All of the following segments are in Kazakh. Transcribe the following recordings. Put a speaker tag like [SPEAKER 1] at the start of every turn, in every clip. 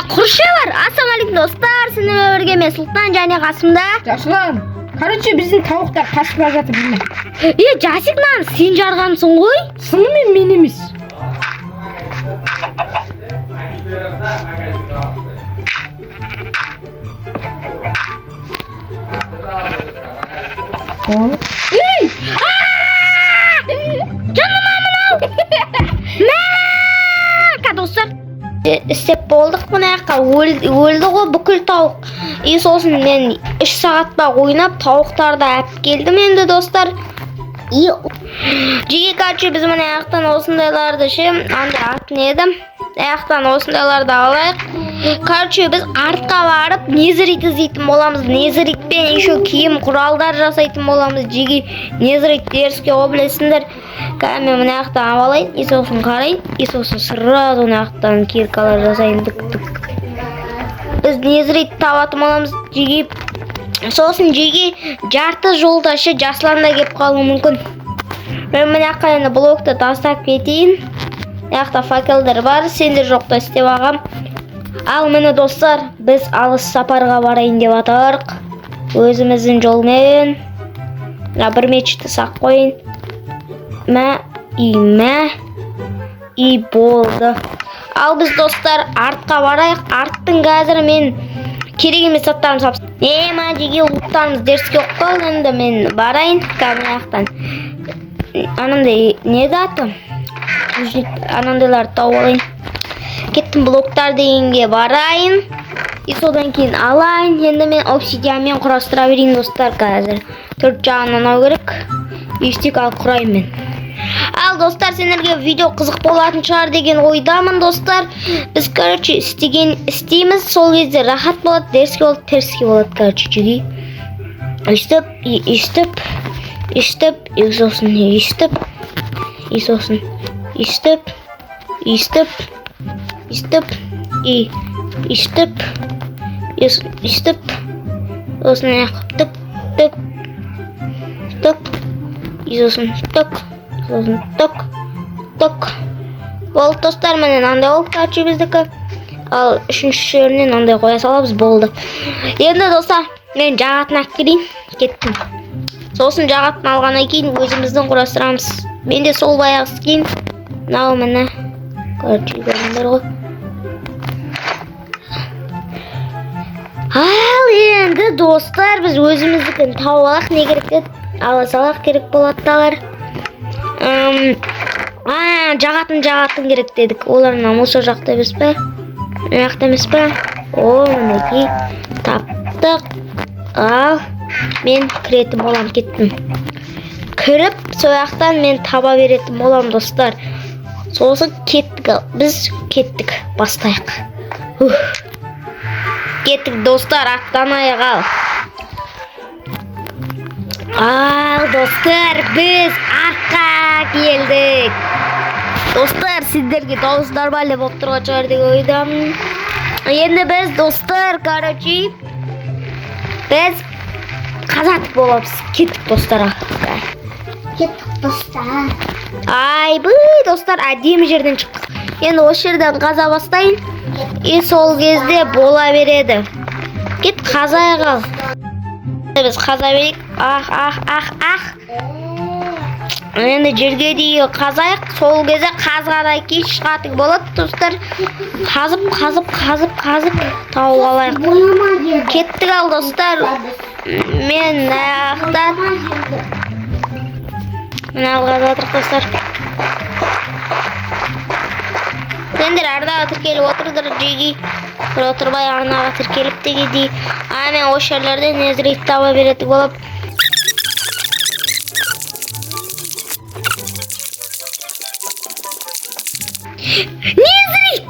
[SPEAKER 1] Kurşe var. Assalamualaikum dostlar. Sizinle birge men Sultan және қасымда.
[SPEAKER 2] Жасұлан, короче, біздің тауықтар қашып бара жатыр білме.
[SPEAKER 1] Жасик lan, сен жарғансың ғой.
[SPEAKER 2] Шынымен мен емес.
[SPEAKER 1] Ей! Canım amına. Maka dostlar. İstep болдық мына жаққа өлді ғой бүкіл тауық. Сосын мен 3 сағатта ойнап тауықтарды алып келдім енді достар. Жеге короче біз мына жақтан осындайларды андай атын едім. Аяқтан осындайларды алайық. Короче біз артқа барып незрит іздейтін боламыз. Незритпен еще киім құралдар жасайтын боламыз. Жеге незрит деріске облесіндер. Мен мына жақтан алайын. Сосын қарайын. Сосын сразу мына жақтан киркалар жасайын. Біз незрит табатын боламыз. Жеге сосын жеге жарты жолдашы Жасланда кеп қалуы мүмкін. Мен мына жаққа енді блокты тастап кетейін. Яқта факелдер бар, сендер жоқта істеп ағам. Ал мені достар, біз алыс сапарға барайын деп атарық. Өзіміздің жолмен. Бір мечітті сақ қойын. И болды. Ал біз достар артқа барайық. Арттың қазір мен керек емес заттарын сапсын. Жеге ұлттарымыз дерске оқып енді мен барайын. Кәмін анымдай не даты? Анандайларды тауып алайын. Кеттім блоктар дегенге барайын. Содан кейін алайын. Енді мен обсидианмен құрастыра берейін достар қазір. 4 жағынан ау керек. Ештек ал құрайын мен. Ал достар, сендерге видео қызық болатын шығар деген ойдамын достар. Біз короче істейміз. Сол кезде рахат болады, дерске болады, терске болады короче жүге. Үштіп, сосын болды достар, менен андай болды короче біздікі. Ал үшінші жерінен андай қоя салабыз, болды. Енді достар, мен жағатын ақ келейін, кеттім. Сосын жағатын алғаннан кейін өзіміздің құрастырамыз. Менде сол баяғы скин. Нау міне. Короче, көріңдер ғой. Ал енді достар, біз өзіміздікін тауып алақ не керек деді. Ала салақ керек болады талар. Жағатын керек дедік. Оларына мұса жақта емес пе? Жақта емес пе? Мінекей таптық. Ал мен кіретін болам, кеттім. Кіріп, сояқтан мен таба беретін болам достар. Сосын кеттік, біз кеттік, бастайық. Кеттік достар, аттанайық ал. Ал достар, біз артқа келдік. Достар, сендерге дауыс нормально болып тұрған шығар деп ойдамын. Енді біз достар, короче, біз қазатып боламыз. Кеттік достар.
[SPEAKER 3] Кеттік достар.
[SPEAKER 1] Достар, әдемі жерден шықтық. Енді осы жерден қаза бастайын. Сол кезде бола береді. Кет қазайық ал. Біз қаза берейік. Енді жерге дейін қазайық. Сол кезде қазғадай кеш шығатық болады достар. Қазып тауып алайық. Кеттік ал достар. Мен аяқтан мына алға жатырық достар. Сендер ардаға тіркеліп отырдыр жеге. Бір отырбай арнаға тіркеліп дегедей. Мен осы жерлерде незрит таба береді болып. Незрит!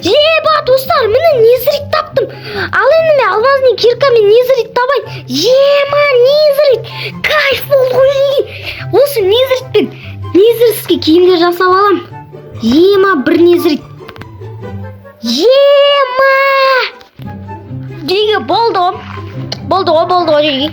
[SPEAKER 1] Еба достар, мені незрит таптым. Ал енді мен алмазный киркамен незрит табайын. Ема незрит! Кайф болды ғой жеге. Осы незритпен незритке киімдер жасап алам. Ема бір незрит. Ема! Жеге болды ғой жеге.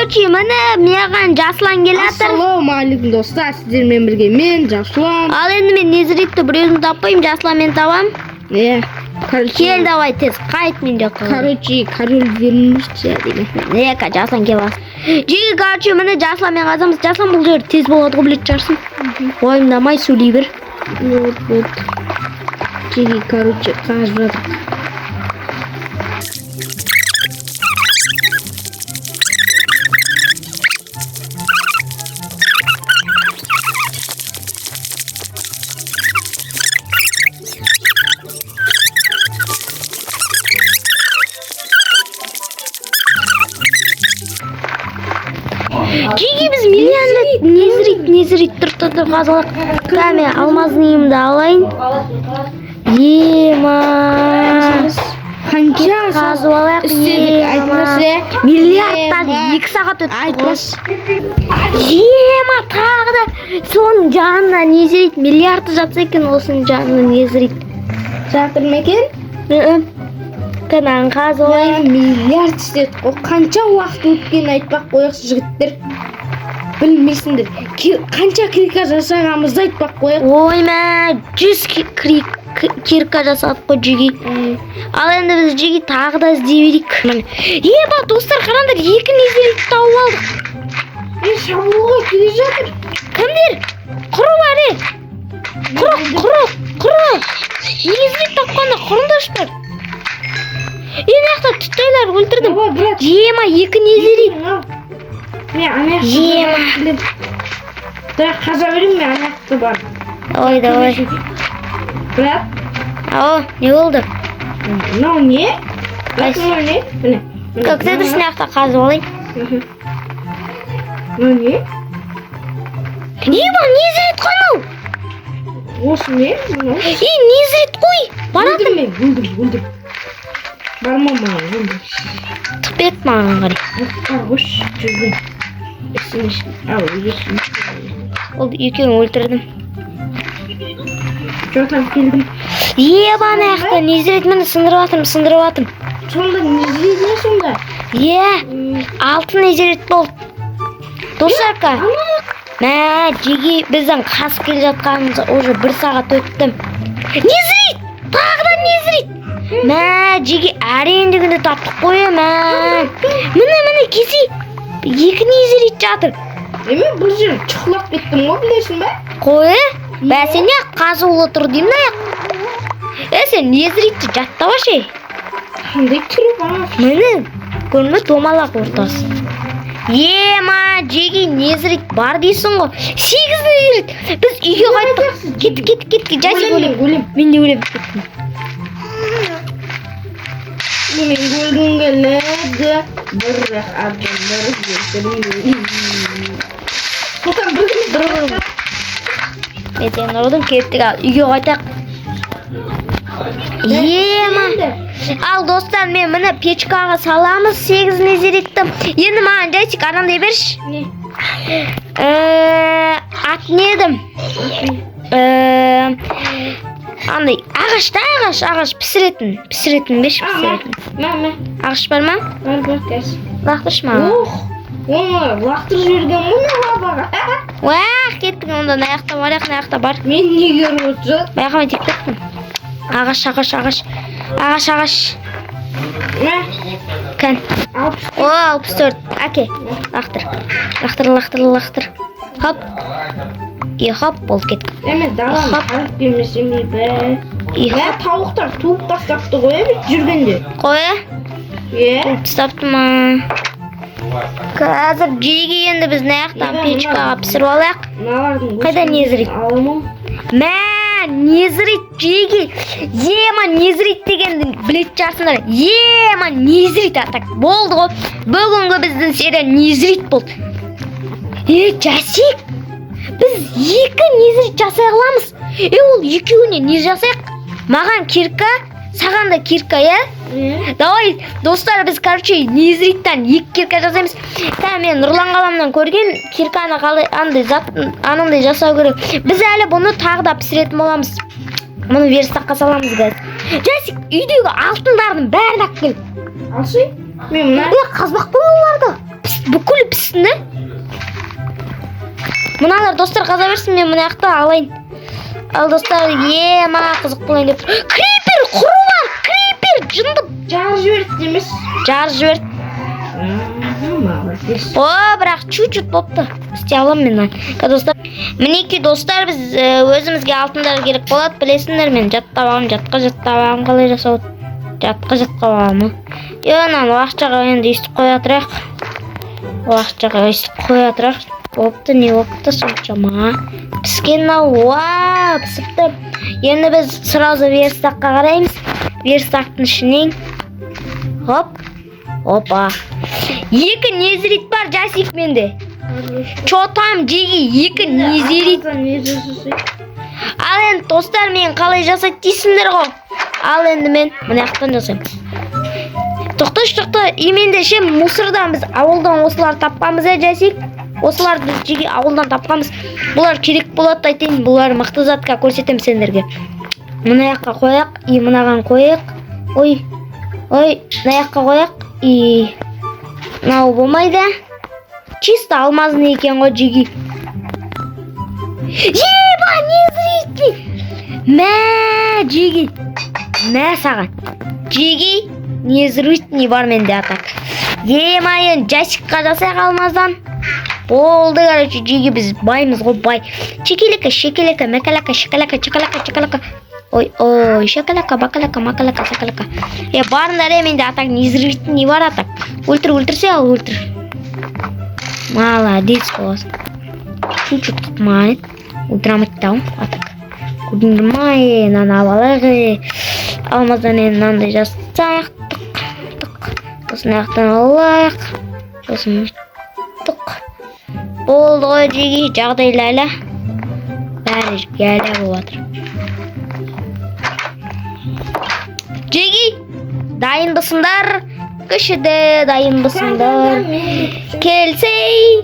[SPEAKER 1] Короче, міне маған Жаслан келатыр.
[SPEAKER 2] Ассалаумағалейкум достар, сіздермен бірге мен Жаслан.
[SPEAKER 1] Ал енді мен Незритті бір өзім таппаймын, Жаслан мен табам. Кел давай тез, қайт мен жаққа.
[SPEAKER 2] Короче, король вернешься деген.
[SPEAKER 1] Жаслан кел бас. Жеге, короче, міне Жаслан мен қазамыз. Жаслан бұл жер тез болады ғой, білет жарсын. Ойымдамай сөйлей бір.
[SPEAKER 2] Вот. Жеге, короче, қағып жатыр.
[SPEAKER 1] Жеге біз миллионды Незрит тұрып қазалақ. Кәме алмазын емді алайын. Ема.
[SPEAKER 2] Қанша
[SPEAKER 1] Қазу алайық.
[SPEAKER 2] істедік айтмасы.
[SPEAKER 1] Миллиардтан 2 сағат өтті. Ема тағы да соның жанына Незрит миллиарды жатса екен, осының жанына Незрит.
[SPEAKER 2] Жатыр ма екен?
[SPEAKER 1] Кәнан қазу алайын.
[SPEAKER 2] Миллиард істедік. Ол қанша уақыт өткенін айтпақ қояқшы жігіттер. Білмейсіңдер. Қанша крика жасағанымызды айтпақ қояқ.
[SPEAKER 1] Ойма 100 кирка жасадық қой Жеге. Ал енді біз Жеге тағы да іздей берейік. Еба достар, қараңдар, 2 Незрит тауып алдық.
[SPEAKER 2] Шабуылға келе жатыр.
[SPEAKER 1] Кімдер? Құры бар е. Құры. Незрит тапқанда құрындаштар. Енақты тұттайлар өлтірдім. Ема 2 Незрит.
[SPEAKER 2] Ема. Қаза берем мен аяқты бар.
[SPEAKER 1] Давай.
[SPEAKER 2] Брат.
[SPEAKER 1] Ау, не болды?
[SPEAKER 2] Мынау не? Мынау не? Міне.
[SPEAKER 1] Как ты дұрсын аяқта қазып алайын.
[SPEAKER 2] Мынау не?
[SPEAKER 1] Еба, Незрит қанау.
[SPEAKER 2] Осы не?
[SPEAKER 1] Незрит қой. Баратын.
[SPEAKER 2] Өлдім. Барма маған, өлдім.
[SPEAKER 1] Тұпет маған қарай.
[SPEAKER 2] Қош, жүрген. Есін.
[SPEAKER 1] Ол екеуін өлтірдім.
[SPEAKER 2] Жотап келдім.
[SPEAKER 1] Еба аяқта Незрит мені сындырып атым.
[SPEAKER 2] Сонда Незрит не сонда?
[SPEAKER 1] Алтын Незрит болды. Достарка. Жеге біздің қасып келе жатқанымыз уже 1 сағат өтті. Незрит! Тағы да Незрит! Жеге әрендігінде таптық қойы. Міне кесі 2 Незрит жатыр.
[SPEAKER 2] Мен бір жер чықлап кеттім ғой, білесің бе?
[SPEAKER 1] Қойы? Сен не қазулы тұр деймін аяқ. Сен Незритті жаттап ашы.
[SPEAKER 2] Қандай түрі бар?
[SPEAKER 1] Міне көрме домалақ ортасы. Ема Жеге Незрит бар дейсің ғой. 8 Незрит. Біз үйге қайттық. Кеттік. Жайсыз өлем. Мен де өлем.
[SPEAKER 2] Мен өлгім келеді. Бірақ адамдар өлтірмейді. Сұлтан бір.
[SPEAKER 1] Мен сені ұрдым, кеттік ал. Үйге қайтақ. Ема. Ал достар, мен міне печкаға саламыз 8 Незритті. Енді маған жайсик анандай берші.
[SPEAKER 2] Не?
[SPEAKER 1] Атнедім. Андай ағаш пісіретін берші, пісіретін. Ағаш бар ма?
[SPEAKER 2] Бар, кәс.
[SPEAKER 1] Лақтыршы ма?
[SPEAKER 2] Оны лақтыр жіберген мұны лабаға.
[SPEAKER 1] Кеттік онда, аяқта бар.
[SPEAKER 2] Мен неге отыр?
[SPEAKER 1] Байқама тек кеттім. Ағаш. Кән. 64. Әке, лақтыр. Хоп. Хоп, болып кеттік.
[SPEAKER 2] Дағам қарып бермесем бе. Тауықтар туып тастапты ғой, жүргенде.
[SPEAKER 1] Қойы? Туып тастапты ма? Қазір Жеге енді біз аяқтан печкаға пісіріп алайық. Қайда Незрит? Незрит Жеге. Ема Незрит дегенді білет жарсыңдар. Ема Незрит атак. Болды ғой. Бүгінгі біздің серия Незрит болды. Жасик. Біз 2 Незрит жасай аламыз. Ол екеуіне не жасайық? Маған кирка, саған да кирка, Давай, достар, біз, Незриттан 2 кирка жасаймыз. Мен Нұрлан қаламынан көрген кирканы анандай жасау керек. Біз әлі бұны тағы да пісіретін боламыз. Мұны верстаққа саламыз, газ. Жасик, үйдегі алтындардың бәрін ақ кел.
[SPEAKER 2] Алшы? Мен мұна?
[SPEAKER 1] Қазбақпын оларды. бүкіл пісін да. Мыналар достар қаза берсін, мен мына жақта алайын. Ал достар, маған қызық болайын деп. Крипер, құрылар, крипер, жынды.
[SPEAKER 2] Жарып жіберді демес.
[SPEAKER 1] Жарып жіберді.
[SPEAKER 2] Молодец.
[SPEAKER 1] О, бірақ чуть-чуть болыпты. Істей аламын мен. Достар, мінекей достар, біз өзімізге алтындар керек болады. Білесіңдер, мен жаттабағым қалай жасауды. Жатқа. Енан уақытшаға енді естіп қоя тұрайық. Болыпты, не болыпты соншама. Піскен ау, пісіпті. Енді біз сразу верстаққа қараймыз. Верстақтың ішінен. Опа. Екі незерит бар жасик менде. Чотам жеги екі незерит. Ал енді достар, мен қалай жасайды дейсіңдер ғой. Ал енді мен мына жақтан жасаймын. Тоқта, именде мусордан біз ауылдан осылар тапқанбыз жасик. Осыларды жеге ауылдан тапқанбыз. Бұлар керек болады айтайын. Бұлар мықты затқа көрсетем сендерге. Мына жаққа қояқ, мынаған қояқ. Ой, мына жаққа қояқ. Мынау болмайды. Чисто алмазын екен ғой жеге. Ба, не зритель? Мә, жеге. Мә саған. Жеге, не зритель бар менде атак. Майын жасикқа жасайық алмаздан. Болды, короче, жеге біз баймыз ғой, бай. Чекелека, мәкалака, чекалака. Ой, шакалака, бакалака, макалака, сакалака. Барындар менде атак, не зритель не бар атак. Өлтірсе ал, өлтір. Молодец боласың. Чуть-чуть қықмайын. Өлтірамайттауым атак. Күдіндірмайын, алалығы. Алмаздан енді нандай жасайық. Сосын аяқтан алайық. Сосын болды ғой жеге, жағдайлайлы. Бәрі гәлі болатыр. Жеге, дайынбысыңдар. Кішіде дайынбысыңдар. Келсей.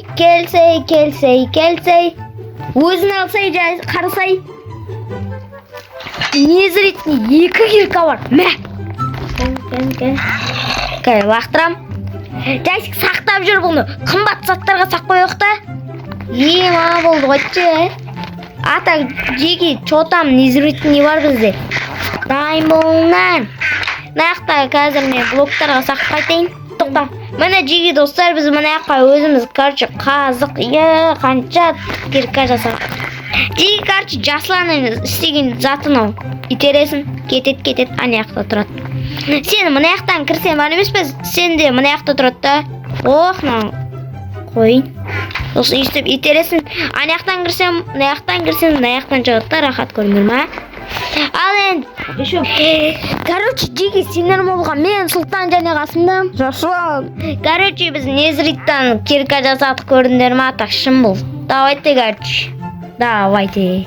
[SPEAKER 1] Өзін алсай, қарасай. Незіретіне екі кирка бар. Мә. Кәй, лақтырам. Жасик сақтап жүр бұны. Қымбат заттарға сақпай оқта. Болды ғатшы. Ата жеге чотам незіретіне бар бізде. Дайын болыңнан. Наяқта қазір мен блоктарға сақпайтайын. Тоқта. Мына жеге достар, біз мына жаққа өзіміз қазық, қанша кирка жасақ. Жеге қарчы жасыланын істеген затын ау. Итересін, кетет, ана жақта тұрады. Сен мына жақтан кірсен бар емес пе? Сен де мына жақта тұрады да. Қойын. Сосын үйістіп итересін. Ана жақтан кірсен, мына жақтан шығатта рахат көрмір ма? Ал енді. Короче, жеге сендер болған. Мен Сұлтан және қасымда.
[SPEAKER 2] Жасуан.
[SPEAKER 1] Короче, біз незриттан кирка жасадық көріндер ма? Атақ шын бұл. Давайте, короче. Давайте.